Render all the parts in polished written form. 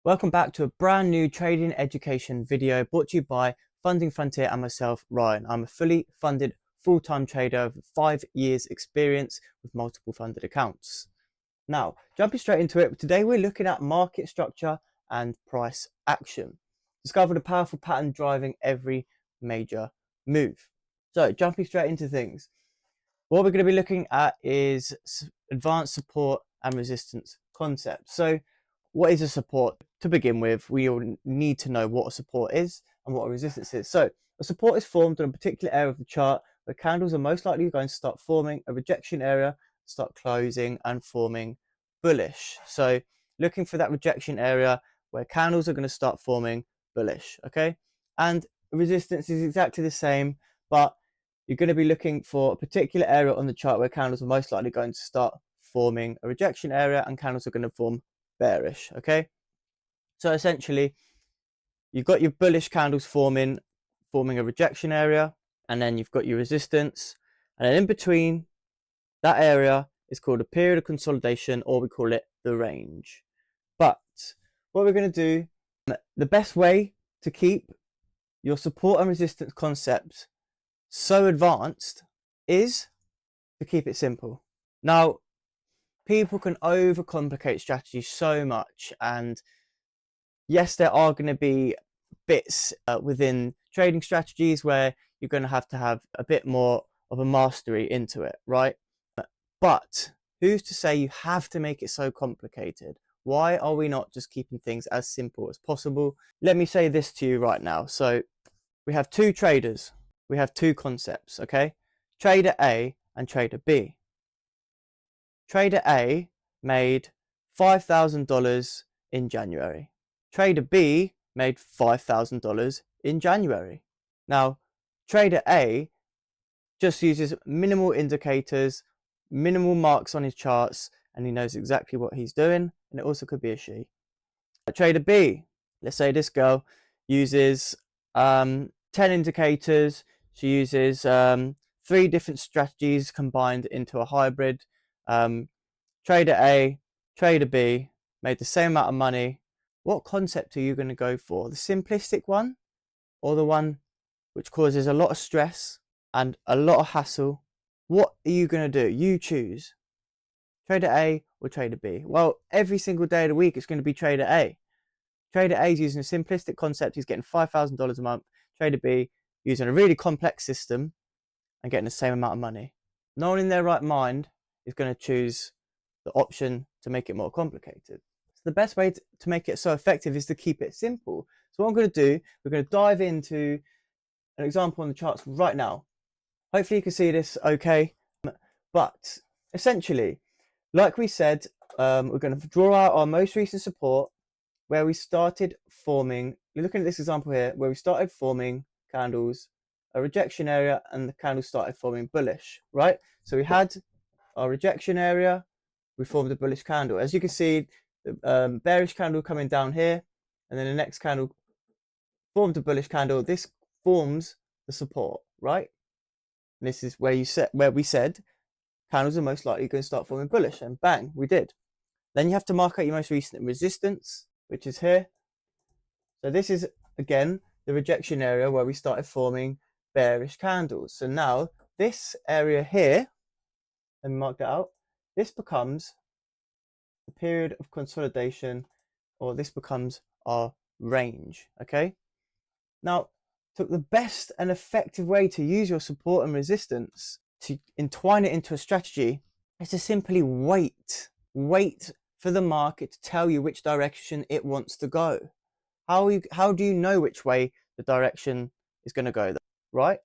Welcome back to a brand new trading education video brought to you by Funding Frontier and myself, Ryan. I'm a fully funded full-time trader with 5 years experience with multiple funded accounts. Now, jumping straight into it, today we're looking at market structure and price action. Discover the powerful pattern driving every major move. So, jumping straight into things. What we're going to be looking at is advanced support and resistance concepts. So, what is a support? To begin with, we all need to know what a support is and what a resistance is. So, a support is formed on a particular area of the chart where candles are most likely going to start forming a rejection area, start closing and forming bullish. So, looking for that rejection area where candles are going to start forming bullish. Okay, and resistance is exactly the same, but you're going to be looking for a particular area on the chart where candles are most likely going to start forming a rejection area and candles are going to form bearish. Okay, so essentially you've got your bullish candles forming a rejection area, and then you've got your resistance, and then in between that area is called a period of consolidation, or we call it the range. But what we're going to do, the best way to keep your support and resistance concept so advanced is to keep it simple. Now, people can overcomplicate strategy so much, and yes, there are going to be bits within trading strategies where you're going to have a bit more of a mastery into it, right? But who's to say you have to make it so complicated? Why are we not just keeping things as simple as possible? Let me say this to you right now. So we have two traders. We have two concepts, okay? Trader A and Trader B. Trader A made $5,000 in January. Trader B made $5,000 in January. Now, Trader A just uses minimal indicators, minimal marks on his charts, and he knows exactly what he's doing, and it also could be a she. Trader B, let's say this girl uses 10 indicators. She uses 3 different strategies combined into a hybrid. Trader A, Trader B made the same amount of money. What concept are you going to go for? The simplistic one or the one which causes a lot of stress and a lot of hassle? What are you going to do? You choose. Trader A or Trader B? Well, every single day of the week it's going to be Trader A. Trader A is using a simplistic concept. He's getting $5,000 a month. Trader B using a really complex system and getting the same amount of money. No one in their right mind is going to choose the option to make it more complicated. So the best way to make it so effective is to keep it simple. So what I'm going to do, we're going to dive into an example on the charts right now. Hopefully you can see this okay. But essentially, like we said, we're going to draw out our most recent support where we started forming, you're looking at this example here, where we started forming candles, a rejection area, and the candles started forming bullish, right? So we had our rejection area, we formed a bullish candle. As you can see, the bearish candle coming down here, and then the next candle formed a bullish candle. This forms the support, right? And this is where we said candles are most likely going to start forming bullish, and bang, we did. Then you have to mark out your most recent resistance, which is here. So this is, again, the rejection area where we started forming bearish candles. So now this area here, let me mark that out, this becomes the period of consolidation, or this becomes our range, okay? Now, the best and effective way to use your support and resistance to entwine it into a strategy is to simply wait for the market to tell you which direction it wants to go. How do you know which way the direction is going to go, right?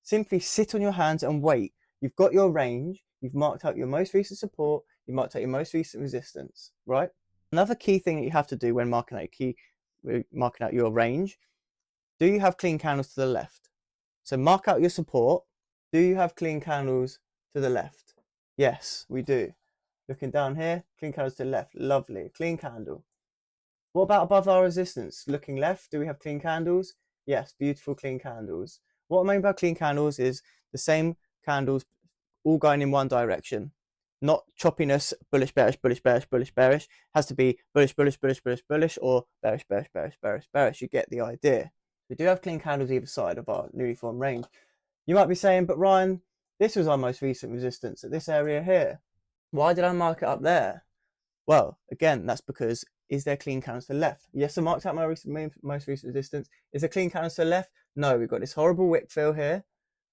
Simply sit on your hands and wait. You've got your range, you've marked out your most recent support, you've marked out your most recent resistance, right? Another key thing that you have to do when marking out your range, do you have clean candles to the left? So mark out your support. Do you have clean candles to the left? Yes, we do. Looking down here, clean candles to the left. Lovely, clean candle. What about above our resistance? Looking left, do we have clean candles? Yes, beautiful clean candles. What I mean by clean candles is the same candles all going in one direction. not choppiness, bullish, bearish, bullish, bearish, bullish, bearish. It has to be bullish, bullish, bullish, bullish, bullish, or bearish, bearish, bearish, bearish, bearish. You get the idea. We do have clean candles either side of our newly formed range. You might be saying, but Ryan, this was our most recent resistance at this area here. Why did I mark it up there? Well, again, that's because, is there clean candles to the left? Yes, I marked out my most recent resistance. Is there clean candles to the left? No, we've got this horrible wick fill here,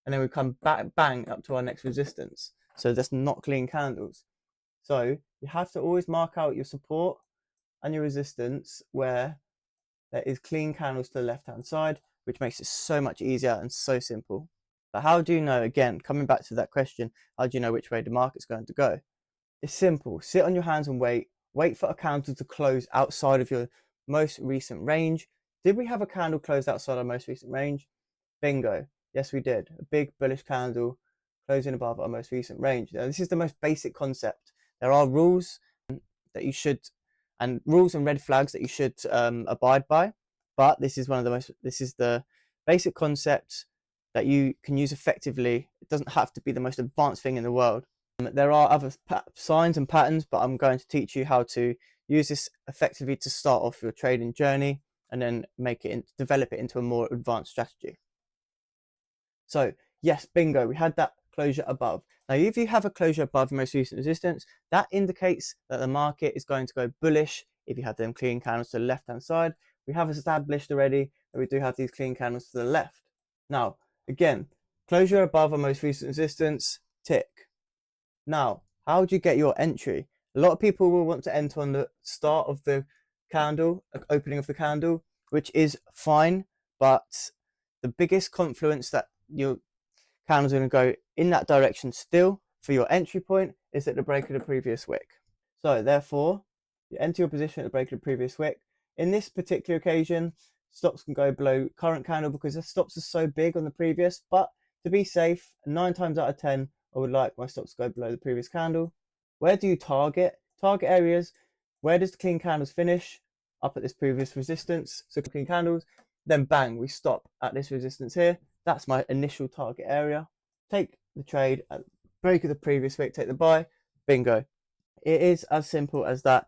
and then we come back, bang, up to our next resistance. So that's not clean candles. So you have to always mark out your support and your resistance where there is clean candles to the left-hand side, which makes it so much easier and so simple. But how do you know, again, coming back to that question, how do you know which way the market's going to go? It's simple. Sit on your hands and wait. Wait for a candle to close outside of your most recent range. Did we have a candle closed outside our most recent range? Bingo. Yes, we did. A big bullish candle closing above our most recent range. Now, this is the most basic concept. There are rules that you should, and rules and red flags that you should abide by. But this is this is the basic concept that you can use effectively. It doesn't have to be the most advanced thing in the world. There are other signs and patterns, but I'm going to teach you how to use this effectively to start off your trading journey and then develop it into a more advanced strategy. So yes, bingo, we had that closure above. Now, if you have a closure above most recent resistance, that indicates that the market is going to go bullish. If you have them clean candles to the left-hand side, we have established already that we do have these clean candles to the left. Now, again, closure above our most recent resistance, tick. Now, how do you get your entry? A lot of people will want to enter on the start of the candle, opening of the candle, which is fine, but the biggest confluence that your candles are going to go in that direction still for your entry point is at the break of the previous wick. So therefore, you enter your position at the break of the previous wick. In this particular occasion, stops can go below current candle because the stops are so big on the previous, but to be safe, 9 times out of 10, I would like my stops to go below the previous candle. Where do you target? Target areas. Where does the clean candles finish? Up at this previous resistance. So clean candles. Then bang, we stop at this resistance here. That's my initial target area. Take the trade at the break of the previous wick, take the buy, bingo. It is as simple as that,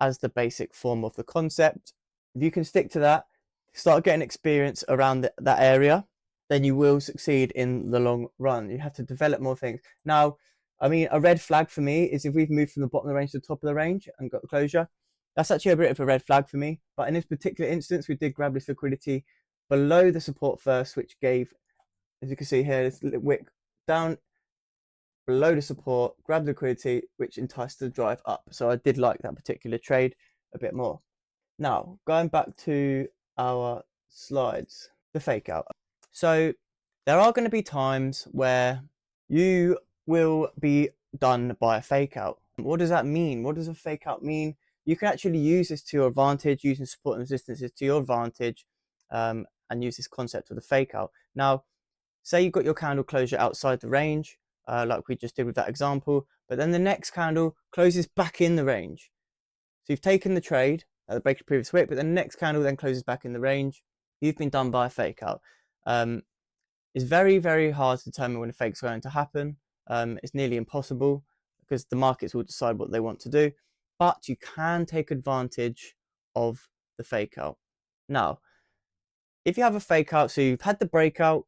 as the basic form of the concept. If you can stick to that, start getting experience around that area, then you will succeed in the long run. You have to develop more things. Now, I mean, a red flag for me is if we've moved from the bottom of the range to the top of the range and got the closure. That's actually a bit of a red flag for me. But in this particular instance, we did grab this liquidity below the support first, which gave, as you can see here, this wick down below the support, grabbed liquidity, which enticed the drive up. So I did like that particular trade a bit more. Now, going back to our slides, the fake out. So there are going to be times where you will be done by a fake out. What does that mean? What does a fake out mean? You can actually use this to your advantage, using support and resistances to your advantage, and use this concept of the fake out. Now, say you've got your candle closure outside the range, like we just did with that example, but then the next candle closes back in the range. So you've taken the trade at the break of the previous wick, but the next candle then closes back in the range. You've been done by a fake out. It's very, very hard to determine when a fake is going to happen. It's nearly impossible because the markets will decide what they want to do, but you can take advantage of the fake out. Now, if you have a fake out, so you've had the breakout,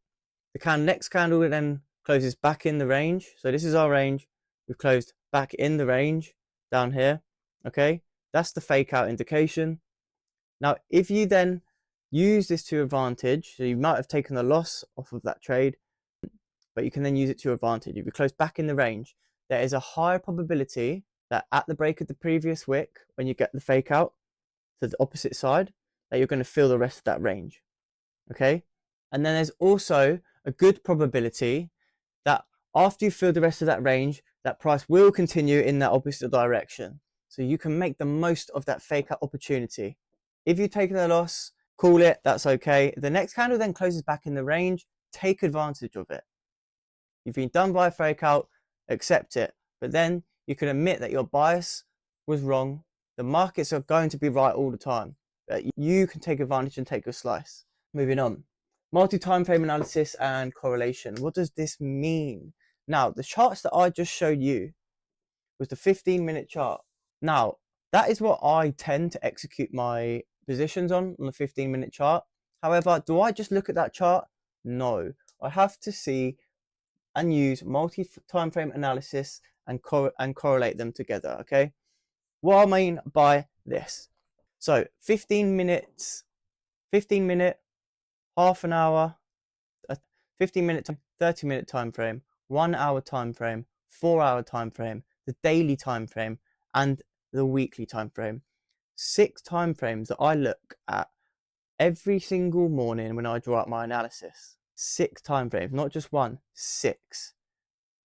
the next candle then closes back in the range. So this is our range. We've closed back in the range down here. Okay, that's the fake out indication. Now, if you then use this to your advantage, so you might have taken a loss off of that trade, but you can then use it to your advantage. If you close back in the range, there is a higher probability that at the break of the previous wick, when you get the fake out to the opposite side, that you're going to fill the rest of that range. Okay, and then there's also a good probability that after you fill the rest of that range, that price will continue in that opposite direction. So you can make the most of that fake out opportunity. If you've taken a loss, call it, that's okay. The next candle then closes back in the range, take advantage of it. You've been done by a fake out, accept it. But then you can admit that your bias was wrong. The markets are going to be right all the time. But you can take advantage and take a slice. Moving on. Multi-time frame analysis and correlation. What does this mean? Now, the charts that I just showed you was the 15-minute chart. Now, that is what I tend to execute my positions on the 15-minute chart. However, do I just look at that chart? No, I have to see and use multi-time frame analysis and correlate them together, okay? What I mean by this. So 15 minutes, 15-minute, half an hour, a 15-minute, 30-minute time frame, 1 hour time frame, 4 hour time frame, the daily time frame, and the weekly time frame. 6 time frames that I look at every single morning when I draw up my analysis. 6 time frames, not just one, 6.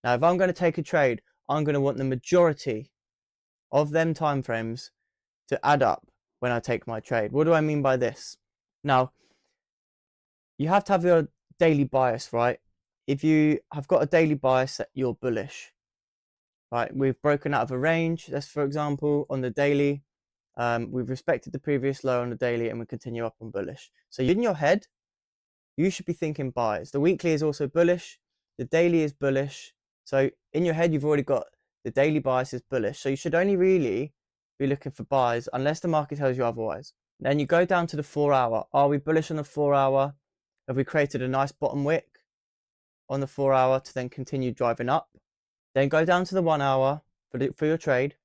Now, if I'm going to take a trade, I'm going to want the majority of them time frames to add up when I take my trade. What do I mean by this? Now, you have to have your daily bias, right? If you have got a daily bias that you're bullish, right? We've broken out of a range. That's, for example, on the daily. We've respected the previous low on the daily and we continue up on bullish. So in your head, you should be thinking buys. The weekly is also bullish. The daily is bullish. So in your head, you've already got the daily bias is bullish. So you should only really be looking for buys unless the market tells you otherwise. Then you go down to the 4 hour. Are we bullish on the 4 hour? Have we created a nice bottom wick on the 4 hour to then continue driving up? Then go down to the 1 hour for your trade.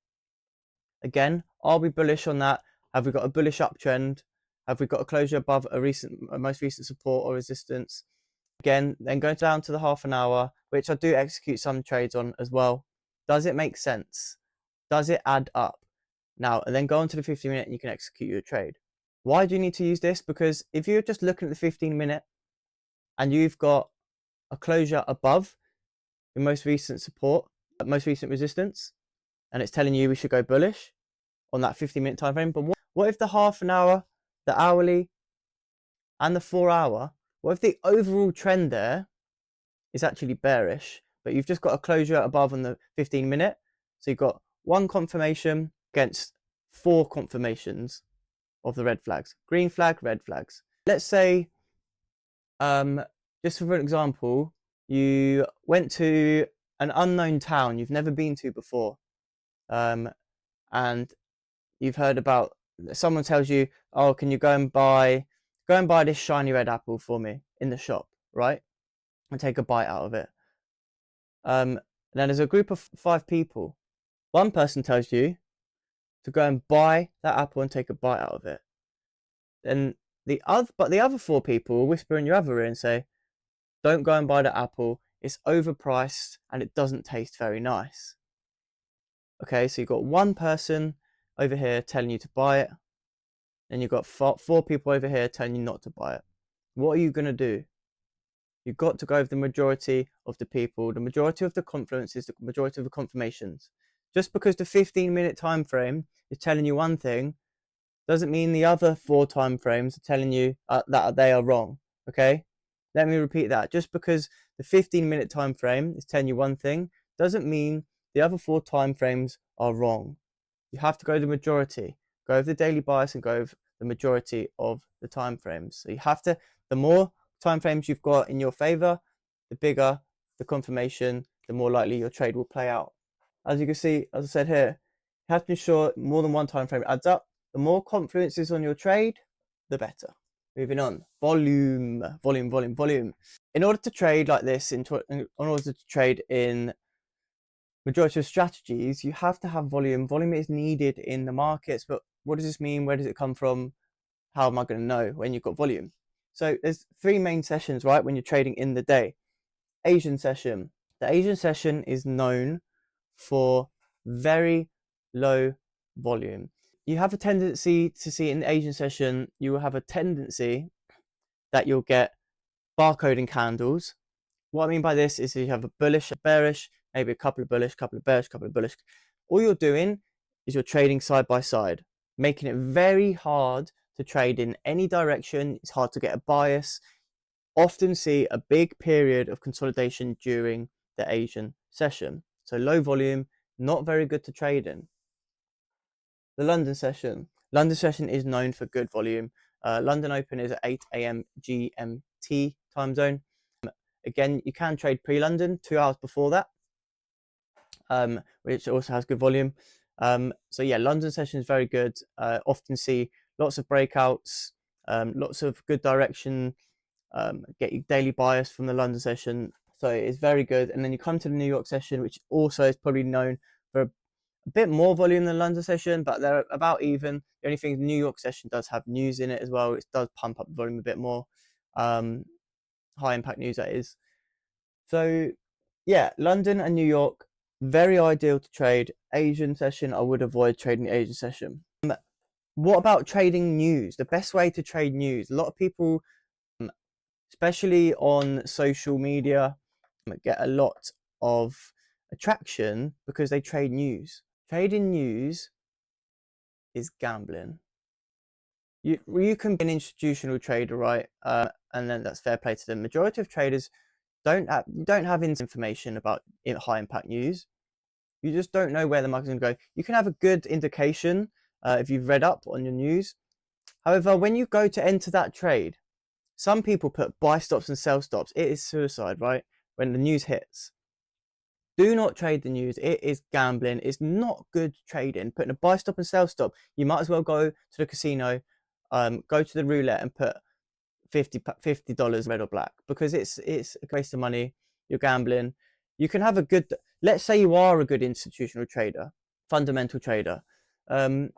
Again, are we bullish on that? Have we got a bullish uptrend? Have we got a closure above a most recent support or resistance? Again, then go down to the half an hour, which I do execute some trades on as well. Does it make sense? Does it add up? Now, and then go on to the 15-minute and you can execute your trade. Why do you need to use this? Because if you're just looking at the 15-minute and you've got a closure above your most recent support, most recent resistance, and it's telling you we should go bullish on that 15-minute time frame. But what if the half an hour, the hourly, and the 4 hour, what if the overall trend there is actually bearish, but you've just got a closure above on the 15-minute? So you've got one confirmation against 4 confirmations of the red flags. Green flag, red flags. Let's say, just for an example, you went to an unknown town you've never been to before, and you've heard about, someone tells you, oh, can you go and buy this shiny red apple for me in the shop, right? And take a bite out of it. Then there's a group of 5 people. One person tells you to go and buy that apple and take a bite out of it. Then the other 4 people whisper in your other ear and say, don't go and buy the apple. It's overpriced and it doesn't taste very nice. Okay, so you've got one person over here telling you to buy it, and you've got 4 people over here telling you not to buy it. What are you going to do? You've got to go with the majority of the people, the majority of the confluences, the majority of the confirmations. Just because the 15-minute time frame is telling you one thing doesn't mean the other 4 time frames are telling you that they are wrong. Okay, let me repeat that. Just because the 15-minute time frame is telling you one thing doesn't mean the other 4 time frames are wrong. You have to go the majority. Go with the daily bias and go with the majority of the time frames. So you have to, the more time frames you've got in your favor, the bigger the confirmation, the more likely your trade will play out. As you can see, as I said here, you have to ensure more than one time frame adds up. The more confluences on your trade, the better. Moving on, volume. In order to trade like this, in order to trade in majority of strategies, you have to have volume. Volume is needed in the markets, but what does this mean? Where does it come from? How am I going to know when you've got volume? So there's 3 main sessions, right, when you're trading in the day. Asian session. The Asian session is known for very low volume. You have a tendency to see in the Asian session, you will have a tendency that you'll get barcoding candles. What I mean by this is you have a bullish, a bearish, maybe a couple of bullish, couple of bearish, couple of bullish. All you're doing is you're trading side by side, making it very hard to trade in any direction. It's hard to get a bias. Often see a big period of consolidation during the Asian session. So low volume, not very good to trade in. The London session. London session is known for good volume. London Open is at 8 a.m. GMT time zone. Again, you can trade pre-London 2 hours before that. which also has good volume. So yeah, London session is very good. Often see lots of breakouts, lots of good direction, get your daily bias from the London session. So it's very good. And then you come to the New York session, which also is probably known for a bit more volume than London session, but they're about even. The only thing, the New York session does have news in it as well. It does pump up the volume a bit more. High impact news, that is. So yeah, London and New York, very ideal to trade. Asian session, I would avoid trading the Asian session. What about trading news? The best way to trade news. A lot of people, especially on social media, get a lot of attraction because they trade news. Trading news is gambling. You can be an institutional trader, right? And then that's fair play to them. Majority of traders don't have information about high impact news. You just don't know where the market's going to go. You can have a good indication if you've read up on your news. However, when you go to enter that trade, some people put buy stops and sell stops. It is suicide, right? When the news hits. Do not trade the news. It is gambling. It's not good trading. Putting a buy stop and sell stop, you might as well go to the casino, go to the roulette and put $50 red or black, because it's a waste of money. You're gambling. You can have a good, let's say you are a good institutional trader, fundamental trader, and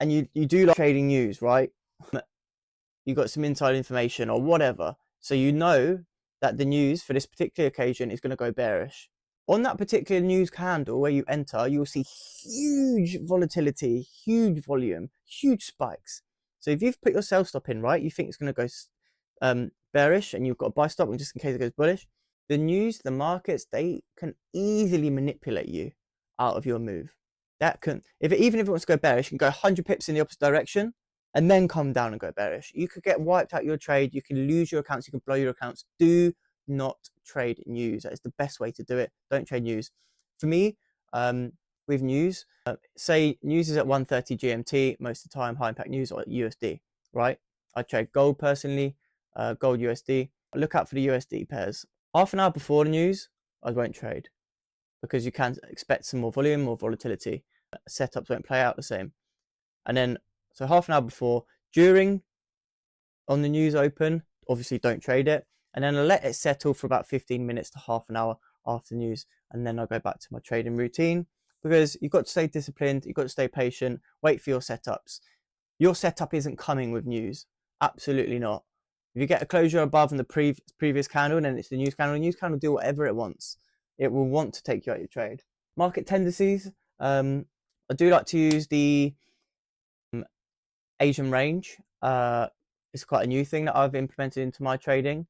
you do like trading news, right? You got some inside information or whatever, so you know that the news for this particular occasion is going to go bearish. On that particular news candle where you enter, you will see huge volatility, huge volume, huge spikes. So if you've put your sell stop in, right, you think it's going to go bearish and you've got a buy stop just in case it goes bullish, the news, the markets, they can easily manipulate you out of your move. That can, even if it wants to go bearish, it can go 100 pips in the opposite direction and then come down and go bearish. You could get wiped out your trade. You can lose your accounts. You can blow your accounts. Do not trade news. That is the best way to do it. Don't trade news. For me, with news, say news is at 1:30 GMT most of the time, high impact news or USD, right? I trade gold personally, gold USD. I look out for the USD pairs. Half an hour before the news, I won't trade because you can expect some more volume, more volatility. Setups won't play out the same. And then, so half an hour before, during, on the news open, obviously don't trade it. And then I let it settle for about 15 minutes to half an hour after news. And then I'll go back to my trading routine, because you've got to stay disciplined. You've got to stay patient, wait for your setups. Your setup isn't coming with news. Absolutely not. If you get a closure above in the previous candle and then it's the news candle will do whatever it wants. It will want to take you out your trade. Market tendencies. I do like to use the Asian range. It's quite a new thing that I've implemented into my trading.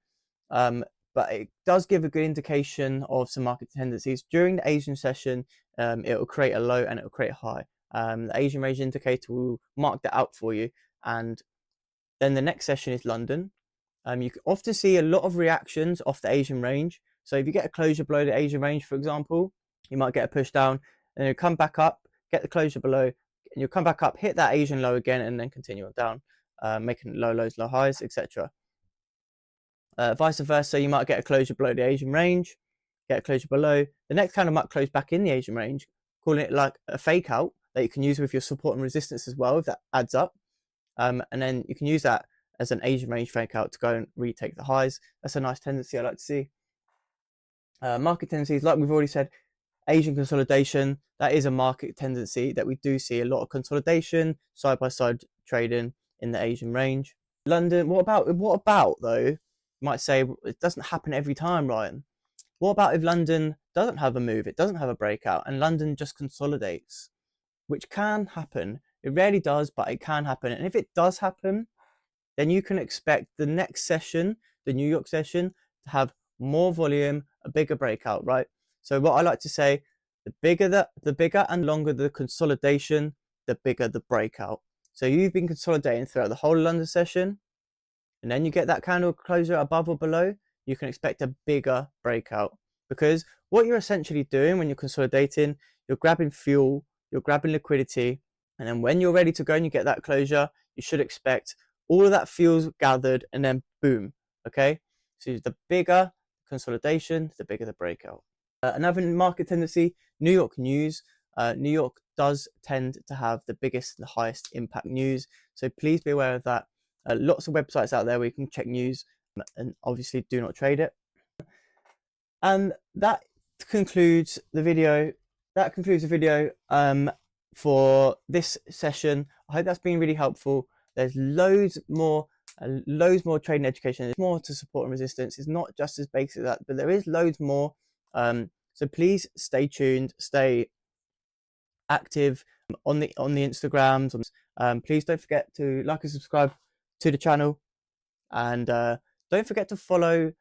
But it does give a good indication of some market tendencies. During the Asian session, it will create a low and it will create a high. The Asian range indicator will mark that out for you. And then the next session is London. You can often see a lot of reactions off the Asian range. So if you get a closure below the Asian range, for example, you might get a push down, and you come back up, get the closure below, and you'll come back up, hit that Asian low again, and then continue on down, making low lows, low highs, etc. Vice versa, you might get a closure below the Asian range, get a closure below. The next candle might close back in the Asian range, calling it like a fake out that you can use with your support and resistance as well, if that adds up. And then you can use that as an Asian range fake out to go and retake the highs. That's a nice tendency I like to see. Market tendencies, like we've already said, Asian consolidation, that is a market tendency that we do see a lot of consolidation, side by side trading in the Asian range. London, what about though? You might say it doesn't happen every time, Ryan. What about if London doesn't have a move, it doesn't have a breakout, and London just consolidates, which can happen. It rarely does, but it can happen. And if it does happen, then you can expect the next session, the New York session, to have more volume, a bigger breakout, right? So what I like to say, the bigger and longer the consolidation, the bigger the breakout. So you've been consolidating throughout the whole London session, and then you get that candle closure above or below, you can expect a bigger breakout. Because what you're essentially doing when you're consolidating, you're grabbing fuel, you're grabbing liquidity, and then when you're ready to go and you get that closure, you should expect all of that fuel's gathered and then boom, okay? So the bigger consolidation, the bigger the breakout. Another market tendency, New York news. New York does tend to have the biggest and the highest impact news, so please be aware of that. Lots of websites out there where you can check news, and obviously do not trade it. And that concludes the video. For this session. I hope that's been really helpful. There's loads more trading education. There's more to support and resistance. It's not just as basic as that, but there is loads more. So please stay tuned, stay active on the Instagrams. Please don't forget to like and subscribe to the channel, and don't forget to follow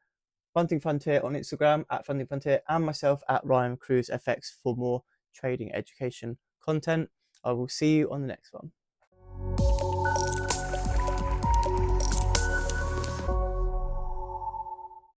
Funding Frontier on Instagram at Funding Frontier, and myself at Ryan Cruz FX for more trading education content. I will see you on the next one.